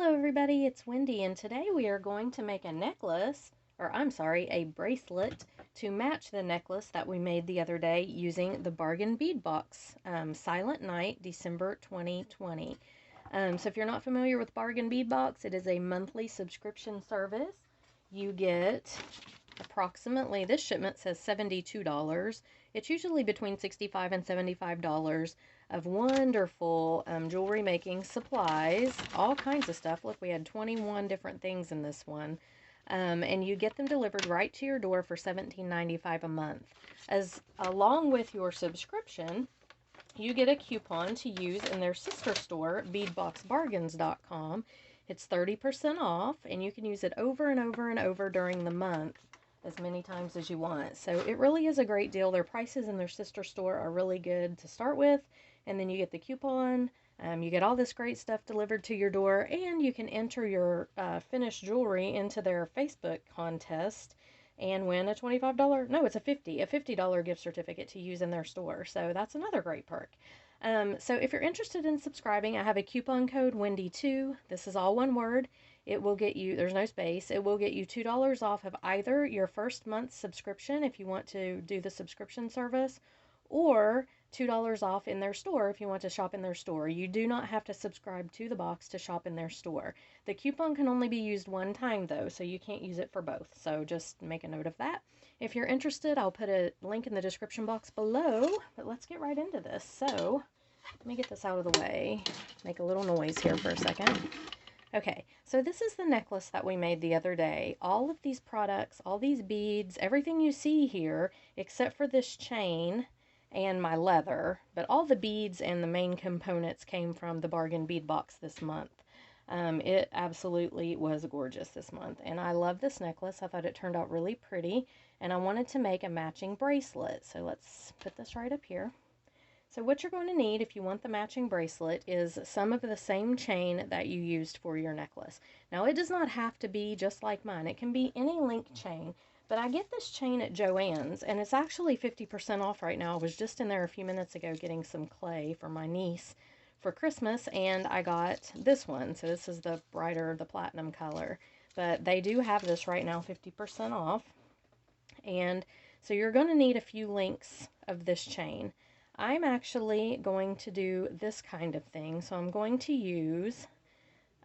Hello everybody, it's Wendy, and today we are going to make a necklace, or I'm sorry, a bracelet to match the necklace that we made the other day using the Bargain Bead Box, Silent Night, December 2020. So if you're not familiar with Bargain Bead Box, it is a monthly subscription service. You get approximately, this shipment says $72. It's usually between $65 and $75 of wonderful jewelry making supplies, all kinds of stuff. Look, we had 21 different things in this one. And you get them delivered right to your door for $17.95 a month. As along with your subscription, you get a coupon to use in their sister store, beadboxbargains.com. It's 30% off, and you can use it over and over and over during the month, as many times as you want. So it really is a great deal. Their prices in their sister store are really good to start with, and then you get the coupon. You get all this great stuff delivered to your door, and you can enter your finished jewelry into their Facebook contest and win a $25, no, it's a $50 gift certificate to use in their store. So that's another great perk. So if you're interested in subscribing, I have a coupon code Wendy2. This is all one word. It will get you, there's no space, it will get you $2 off of either your first month's subscription if you want to do the subscription service, or $2 off in their store if you want to shop in their store. You do not have to subscribe to the box to shop in their store. The coupon can only be used one time though, so you can't use it for both. So just make a note of that. If you're interested, I'll put a link in the description box below, but let's get right into this. So let me get this out of the way, make a little noise here for a second. Okay, so this is the necklace that we made the other day. All of these products, all these beads, everything you see here, except for this chain and my leather, but all the beads and the main components came from the Bargain Bead Box this month. It absolutely was gorgeous this month, and I love this necklace. I thought it turned out really pretty, and I wanted to make a matching bracelet. So let's put this right up here. So what you're going to need if you want the matching bracelet is some of the same chain that you used for your necklace. Now it does not have to be just like mine. It can be any link chain, but I get this chain at Joann's and it's actually 50% off right now. I was just in there a few minutes ago getting some clay for my niece for Christmas, and I got this one. So this is the brighter, the platinum color, but they do have this right now 50% off. And so you're going to need a few links of this chain. I'm actually going to do this kind of thing. So I'm going to use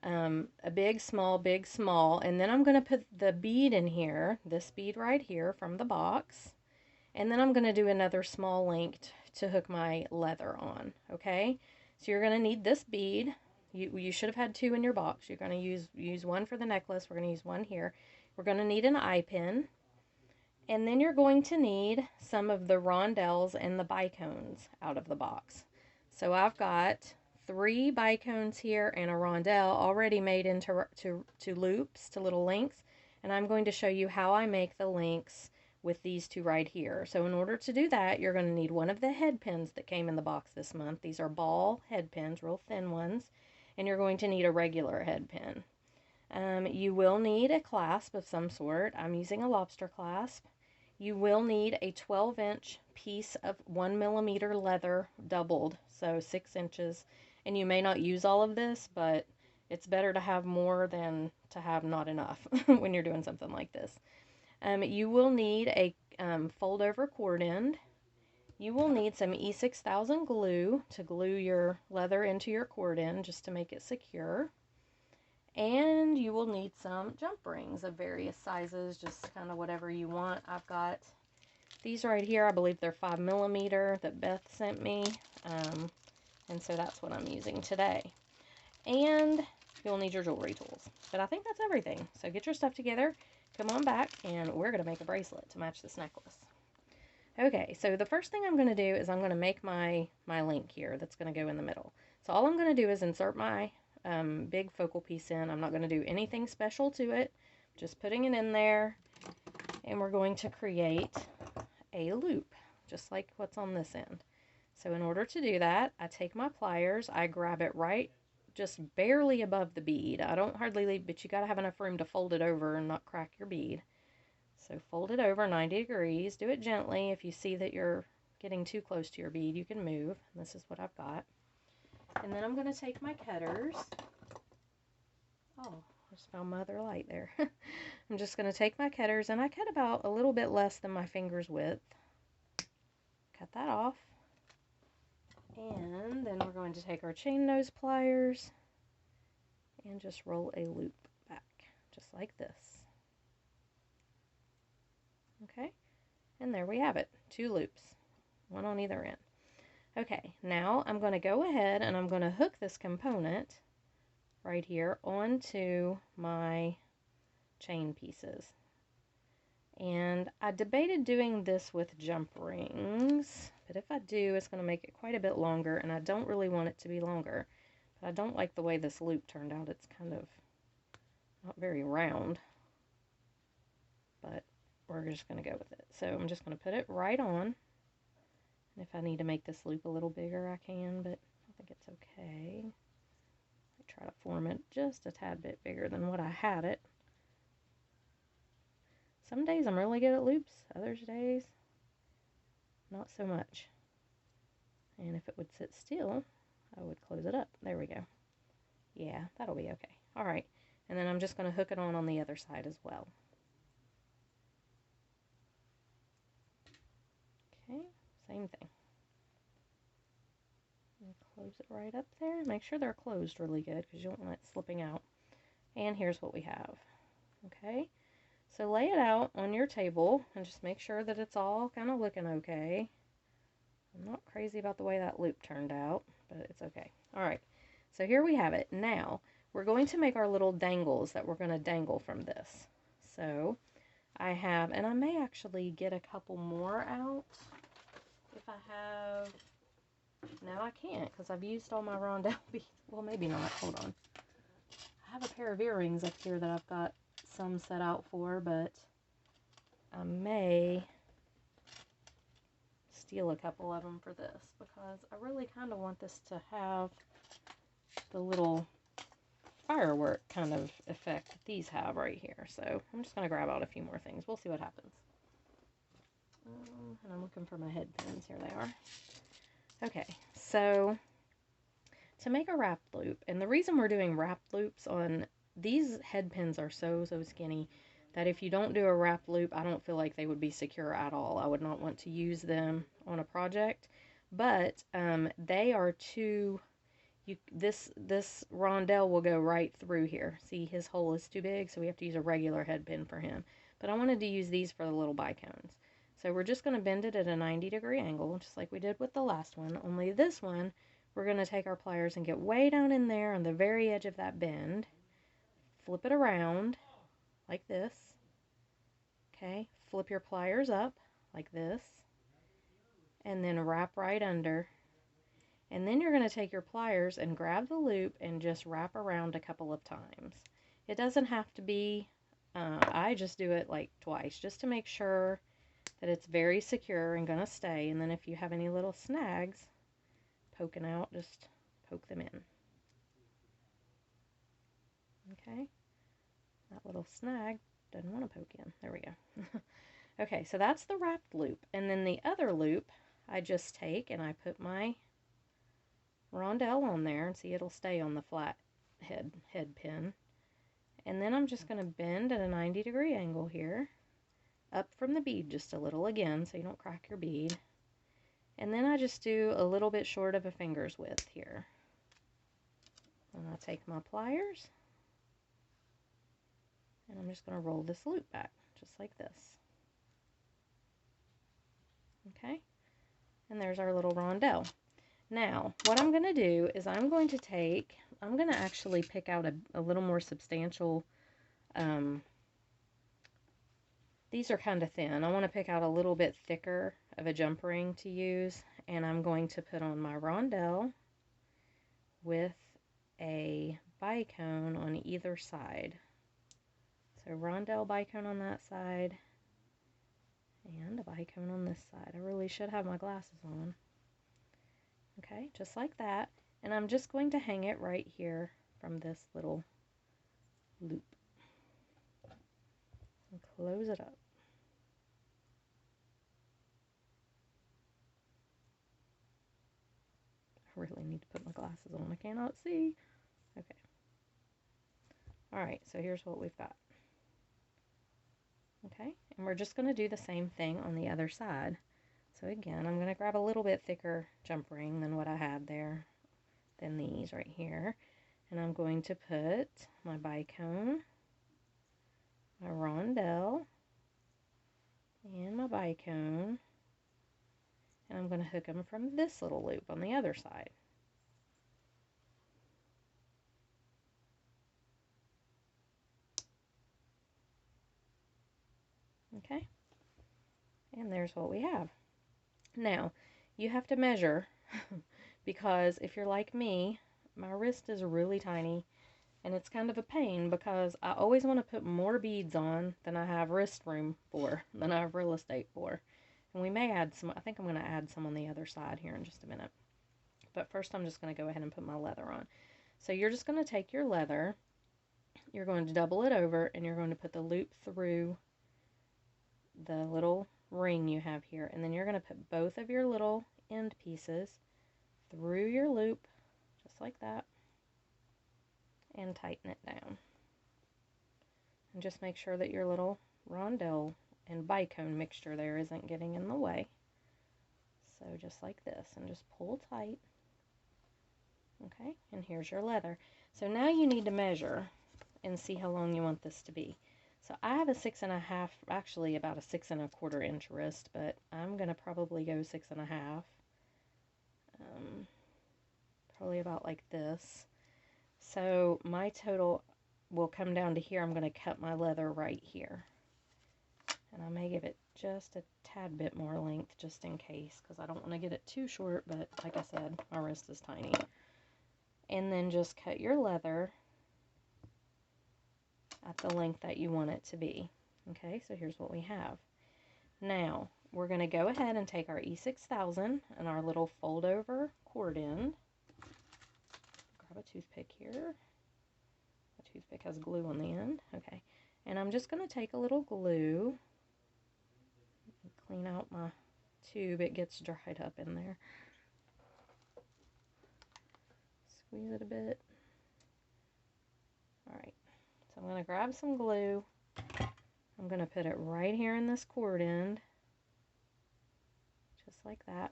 a big, small, and then I'm going to put the bead in here, this bead right here from the box, and then I'm going to do another small link to hook my leather on, okay? So you're going to need this bead. You should have had two in your box. You're going to use one for the necklace. We're going to use one here. We're going to need an eye pin. And then you're going to need some of the rondelles and the bicones out of the box. So I've got 3 bicones here and a rondelle already made into loops, to little links. And I'm going to show you how I make the links with these 2 right here. So in order to do that, you're going to need one of the head pins that came in the box this month. These are ball head pins, real thin ones. And you're going to need a regular head pin. You will need a clasp of some sort. I'm using a lobster clasp. You will need a 12-inch piece of 1mm leather doubled, so 6 inches. And you may not use all of this, but it's better to have more than to have not enough when you're doing something like this. You will need a fold-over cord end. You will need some E6000 glue to glue your leather into your cord end just to make it secure. And you will need some jump rings of various sizes, just kind of whatever you want. I've got these right here. I believe they're 5mm that Beth sent me. And so that's what I'm using today. And you'll need your jewelry tools. But I think that's everything. So get your stuff together, come on back, and we're going to make a bracelet to match this necklace. Okay, so the first thing I'm going to do is I'm going to make my link here that's going to go in the middle. So all I'm going to do is insert my big focal piece in. I'm not going to do anything special to it, just putting it in there, and we're going to create a loop just like what's on this end. So in order to do that, I take my pliers, I grab it right just barely above the bead. I don't hardly leave, but you got to have enough room to fold it over and not crack your bead. So fold it over 90 degrees, do it gently. If you see that you're getting too close to your bead, you can move. This is what I've got. And then I'm going to take my cutters. Oh, Mother Light there. I'm just going to take my cutters, and I cut about a little bit less than my finger's width. Cut that off. And then we're going to take our chain nose pliers and just roll a loop back, just like this. Okay, and there we have it, 2 loops, 1 on either end. Okay, now I'm going to go ahead and I'm going to hook this component right here onto my chain pieces. And I debated doing this with jump rings, but if I do, it's going to make it quite a bit longer, and I don't really want it to be longer. But I don't like the way this loop turned out. It's kind of not very round, but we're just going to go with it. So I'm just going to put it right on. And if I need to make this loop a little bigger, I can, but I think it's okay. I try to form it just a tad bit bigger than what I had it. Some days I'm really good at loops, other days not so much. And if it would sit still, I would close it up. There we go. Yeah, that'll be okay. All right, and then I'm just going to hook it on the other side as well. Okay, same thing. And close it right up there. Make sure they're closed really good because you don't want it slipping out. And here's what we have. Okay, so lay it out on your table and just make sure that it's all kind of looking okay. I'm not crazy about the way that loop turned out, but it's okay. All right, so here we have it. Now, we're going to make our little dangles that we're going to dangle from this. So, I have, and I may actually get a couple more out if I have, no I can't because I've used all my rondelle beads. Well, maybe not, hold on. I have a pair of earrings up here that I've got some set out for, but I may steal a couple of them for this because I really kind of want this to have the little firework kind of effect that these have right here. So I'm just going to grab out a few more things. We'll see what happens. And I'm looking for my head pins. Here they are. Okay, so to make a wrap loop, and the reason we're doing wrap loops on these head pins are so skinny that if you don't do a wrap loop, I don't feel like they would be secure at all. I would not want to use them on a project, but they are too, this rondelle will go right through here. See, his hole is too big, so we have to use a regular head pin for him. But I wanted to use these for the little bicones. So we're just going to bend it at a 90-degree angle, just like we did with the last one, only this one, we're going to take our pliers and get way down in there on the very edge of that bend, flip it around like this, okay, flip your pliers up like this, and then wrap right under, and then you're going to take your pliers and grab the loop and just wrap around a couple of times. It doesn't have to be, I just do it like twice, just to make sure that it's very secure and going to stay, and then if you have any little snags poking out, just poke them in. Okay, that little snag doesn't want to poke in. There we go. Okay, so that's the wrapped loop, and then the other loop I just take and I put my rondelle on there, and see, it'll stay on the flat head pin, and then I'm just going to bend at a 90-degree angle here up from the bead just a little again so you don't crack your bead, and then I just do a little bit short of a finger's width here, and I take my pliers and I'm just going to roll this loop back just like this. Okay, and there's our little rondelle. Now what I'm going to do is I'm going to actually pick out a little more substantial, these are kind of thin. I want to pick out a little bit thicker of a jump ring to use, and I'm going to put on my rondelle with a bicone on either side. So rondelle bicone on that side and a bicone on this side. I really should have my glasses on. Okay, just like that. And I'm just going to hang it right here from this little loop and close it up. I really need to put my glasses on. I cannot see. Okay. Alright, so here's what we've got. Okay, and we're just going to do the same thing on the other side. So again, I'm going to grab a little bit thicker jump ring than what I had there, than these right here. And I'm going to put my bicone, my rondelle, and my bicone. And I'm going to hook them from this little loop on the other side. Okay, and there's what we have. Now, you have to measure because if you're like me, my wrist is really tiny and it's kind of a pain because I always want to put more beads on than I have wrist room for, than I have real estate for. And we may add some, I think I'm going to add some on the other side here in just a minute. But first I'm just going to go ahead and put my leather on. So you're just going to take your leather, you're going to double it over, and you're going to put the loop through the little ring you have here. And then you're going to put both of your little end pieces through your loop, just like that, and tighten it down. And just make sure that your little rondelle and bicone mixture there isn't getting in the way. So just like this, and just pull tight. Okay, and here's your leather. So now you need to measure and see how long you want this to be. So I have a 6.5, actually about a 6.25 inch wrist, but I'm gonna probably go 6.5. Probably about like this. So my total will come down to here. I'm gonna cut my leather right here. And I may give it just a tad bit more length just in case, because I don't want to get it too short, but like I said, my wrist is tiny. And then just cut your leather at the length that you want it to be. Okay, so here's what we have. Now, we're going to go ahead and take our E6000 and our little fold over cord end. Grab a toothpick here. The toothpick has glue on the end. Okay, and I'm just going to take a little glue. Clean out my tube, it gets dried up in there. Squeeze it a bit. Alright, so I'm going to grab some glue. I'm going to put it right here in this cord end. Just like that.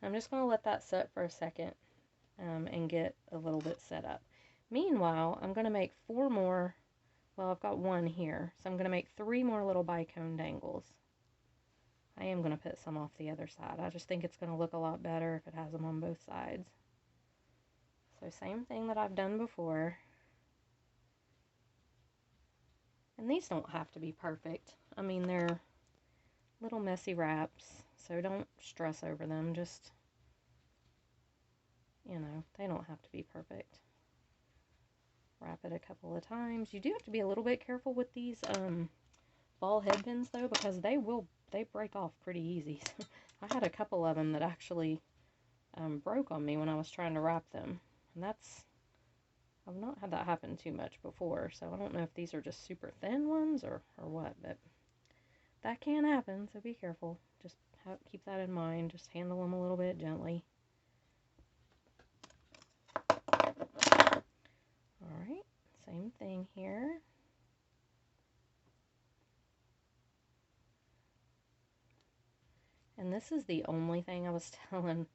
I'm just going to let that set for a second and get a little bit set up. Meanwhile, I'm going to make 4 more, well I've got 1 here, so I'm going to make 3 more little bicone dangles. I am going to put some off the other side. I just think it's going to look a lot better if it has them on both sides. So same thing that I've done before. And these don't have to be perfect. I mean, they're little messy wraps, so don't stress over them. Just, you know, they don't have to be perfect. Wrap it a couple of times. You do have to be a little bit careful with these ball head pins though, because they break off pretty easy. I had a couple of them that actually broke on me when I was trying to wrap them, and I've not had that happen too much before, so I don't know if these are just super thin ones or what, but that can happen, so be careful. Just keep that in mind. Just handle them a little bit gently. Alright, same thing here. And this is the only thing I was telling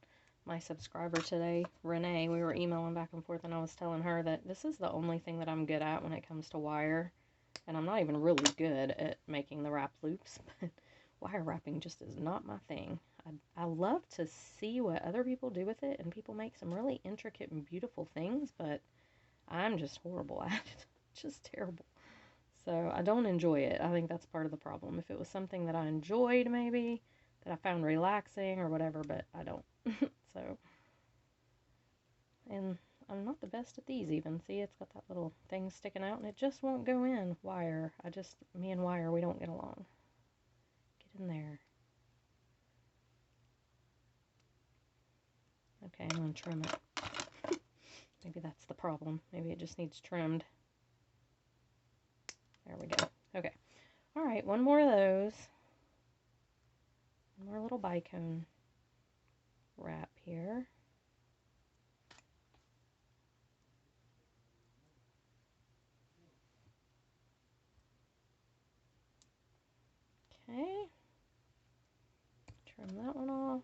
my subscriber today, Renee. We were emailing back and forth, and I was telling her that this is the only thing that I'm good at when it comes to wire. And I'm not even really good at making the wrap loops, but wire wrapping just is not my thing. I love to see what other people do with it, and people make some really intricate and beautiful things, but I'm just horrible at it. Just terrible. So I don't enjoy it. I think that's part of the problem. If it was something that I enjoyed, maybe, that I found relaxing or whatever, but I don't. So, and I'm not the best at these even. See, it's got that little thing sticking out, and it just won't go in. Wire. Me and wire, we don't get along. Get in there. Okay, I'm going to trim it. Maybe that's the problem. Maybe it just needs trimmed. There we go. Okay. Alright, 1 more of those. 1 more little bicone wrap here. Okay. Trim that one off.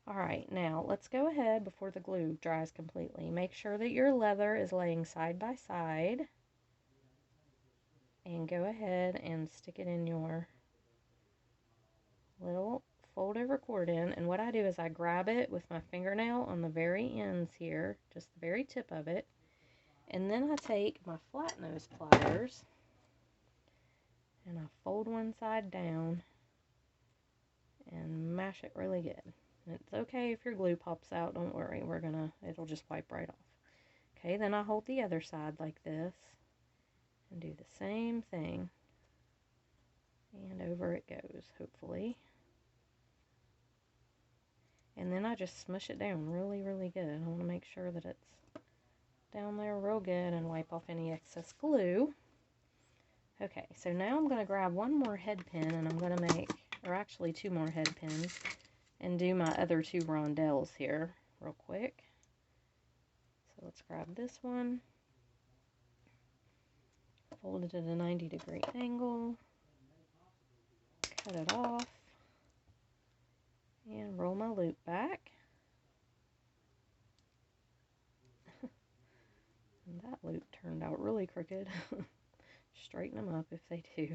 Alright, now let's go ahead before the glue dries completely. Make sure that your leather is laying side by side. And go ahead and stick it in your little fold over cord in. And what I do is I grab it with my fingernail on the very ends here, just the very tip of it. And then I take my flat nose pliers and I fold one side down and mash it really good. And it's okay if your glue pops out, don't worry, it'll just wipe right off. Okay, then I hold the other side like this and do the same thing. And over it goes, hopefully. And then I just smush it down really, really good. I want to make sure that it's down there real good and wipe off any excess glue. Okay, so now I'm going to grab one more head pin and I'm going to make, or actually two more head pins, and do my other two rondelles here real quick. So let's grab this one, fold it at a 90-degree angle, cut it off, and roll my loop back. And that loop turned out really crooked. Straighten them up if they do.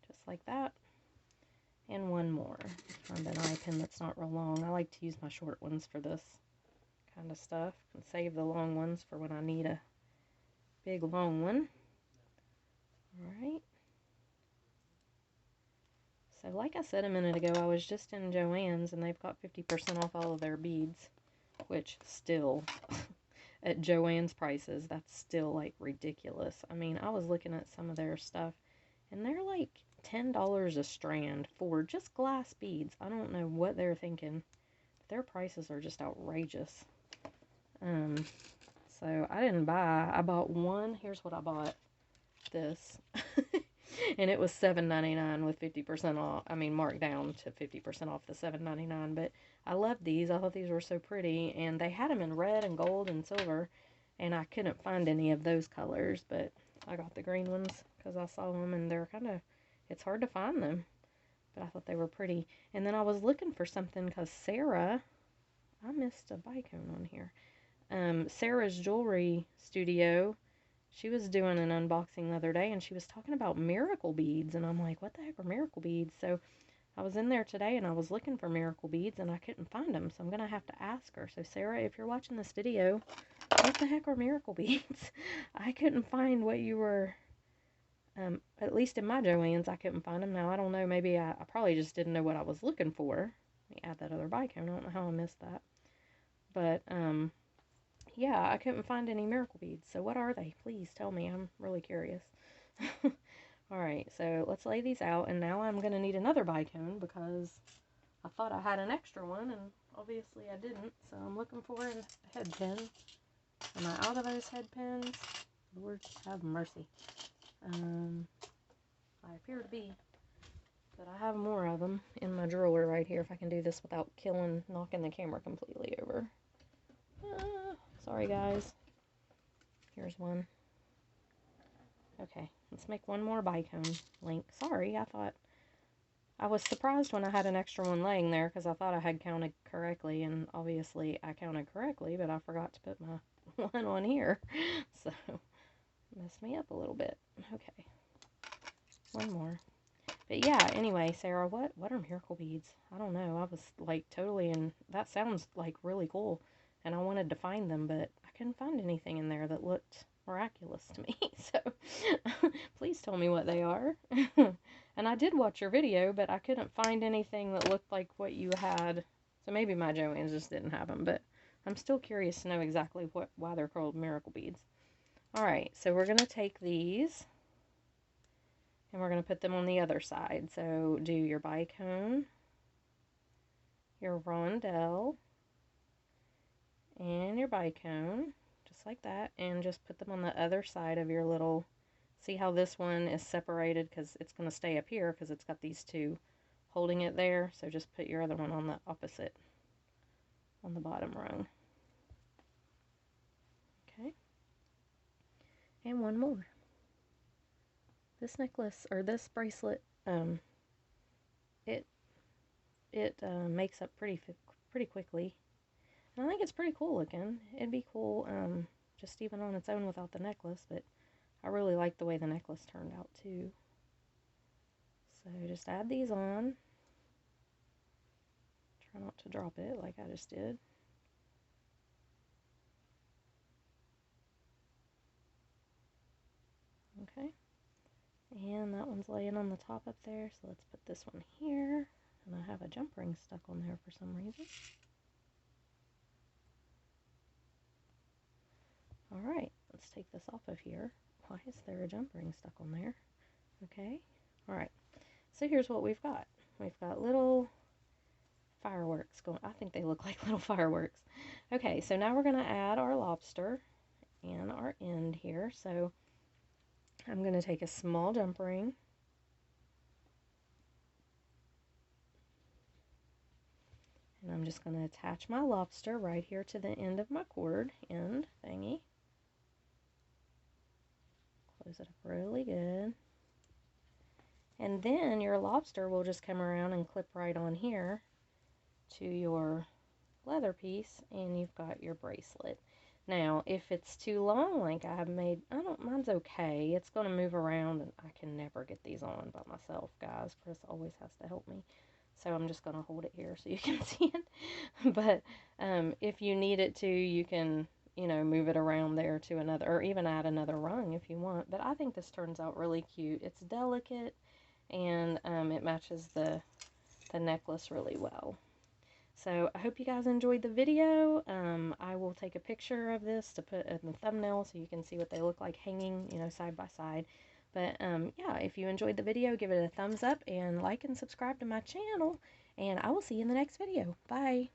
Just like that. And one more. Find an eye pin that's not real long. I like to use my short ones for this kind of stuff. And save the long ones for when I need a big long one. Alright. So like I said a minute ago, I was just in Joann's and they've got 50% off all of their beads. Which still, at Joann's prices, that's still like ridiculous. I mean, I was looking at some of their stuff and they're like $10 a strand for just glass beads. I don't know what they're thinking, but their prices are just outrageous. So I didn't buy. I bought one. Here's what I bought. This. And it was $7.99 with 50% off. I mean, marked down to 50% off the $7.99. But I loved these. I thought these were so pretty. And they had them in red and gold and silver. And I couldn't find any of those colors. But I got the green ones because I saw them. And they're kind of, it's hard to find them. But I thought they were pretty. And then I was looking for something because Sarah, I missed a bicone on here. Sarah's Jewelry Studio, she was doing an unboxing the other day and she was talking about miracle beads. And I'm like, what the heck are miracle beads? So I was in there today and I was looking for miracle beads and I couldn't find them. So I'm going to have to ask her. So Sarah, if you're watching this video, what the heck are miracle beads? I couldn't find what you were, at least in my Joann's, I couldn't find them. Now, I don't know, maybe I probably just didn't know what I was looking for. Let me add that other bicone. I don't know how I missed that. But, yeah, I couldn't find any miracle beads. So what are they? Please tell me. I'm really curious. Alright, so let's lay these out. And now I'm going to need another bicone because I thought I had an extra one. And obviously I didn't. So I'm looking for a head pin. Am I out of those head pins? Lord have mercy. I appear to be. But I have more of them in my drawer right here. If I can do this without knocking the camera completely over. Sorry guys. Here's one. Okay, let's make one more bicone link. Sorry, I was surprised when I had an extra one laying there because I thought I had counted correctly, and obviously I counted correctly, but I forgot to put my one on here. So, messed me up a little bit. Okay. One more. But yeah, anyway, Sarah, what are miracle beads? I don't know. I was like totally that sounds like really cool. And I wanted to find them, but I couldn't find anything in there that looked miraculous to me. So, please tell me what they are. And I did watch your video, but I couldn't find anything that looked like what you had. So maybe my Joann's just didn't have them, but I'm still curious to know exactly why they're called miracle beads. Alright, so we're going to take these, and we're going to put them on the other side. So, do your bicone, your rondelle, and your bicone, just like that, and just put them on the other side of your little, see how this one is separated because it's going to stay up here because it's got these two holding it there, so just put your other one on the opposite, on the bottom rung. Okay, And one more. This necklace, or this bracelet, it makes up pretty quickly. And I think it's pretty cool looking. It'd be cool just even on its own without the necklace, but I really like the way the necklace turned out too. So just add these on. Try not to drop it like I just did. Okay. And that one's laying on the top up there, so let's put this one here. And I have a jump ring stuck on there for some reason. Alright, let's take this off of here. Why is there a jump ring stuck on there? Okay, alright. So here's what we've got. We've got little fireworks going. I think they look like little fireworks. Okay, so now we're going to add our lobster and our end here. So I'm going to take a small jump ring. And I'm just going to attach my lobster right here to the end of my cord end thingy. Close it up really good. And then your lobster will just come around and clip right on here to your leather piece, and you've got your bracelet. Now, if it's too long, like I have made, mine's okay. It's going to move around, and I can never get these on by myself, guys. Chris always has to help me. So I'm just going to hold it here so you can see it. But if you need it to, you can, you know, move it around there to another, or even add another rung if you want. But I think this turns out really cute. It's delicate, and it matches the necklace really well. So I hope you guys enjoyed the video. I will take a picture of this to put in the thumbnail so you can see what they look like hanging, you know, side by side. But yeah, if you enjoyed the video, give it a thumbs up and like and subscribe to my channel. And I will see you in the next video. Bye.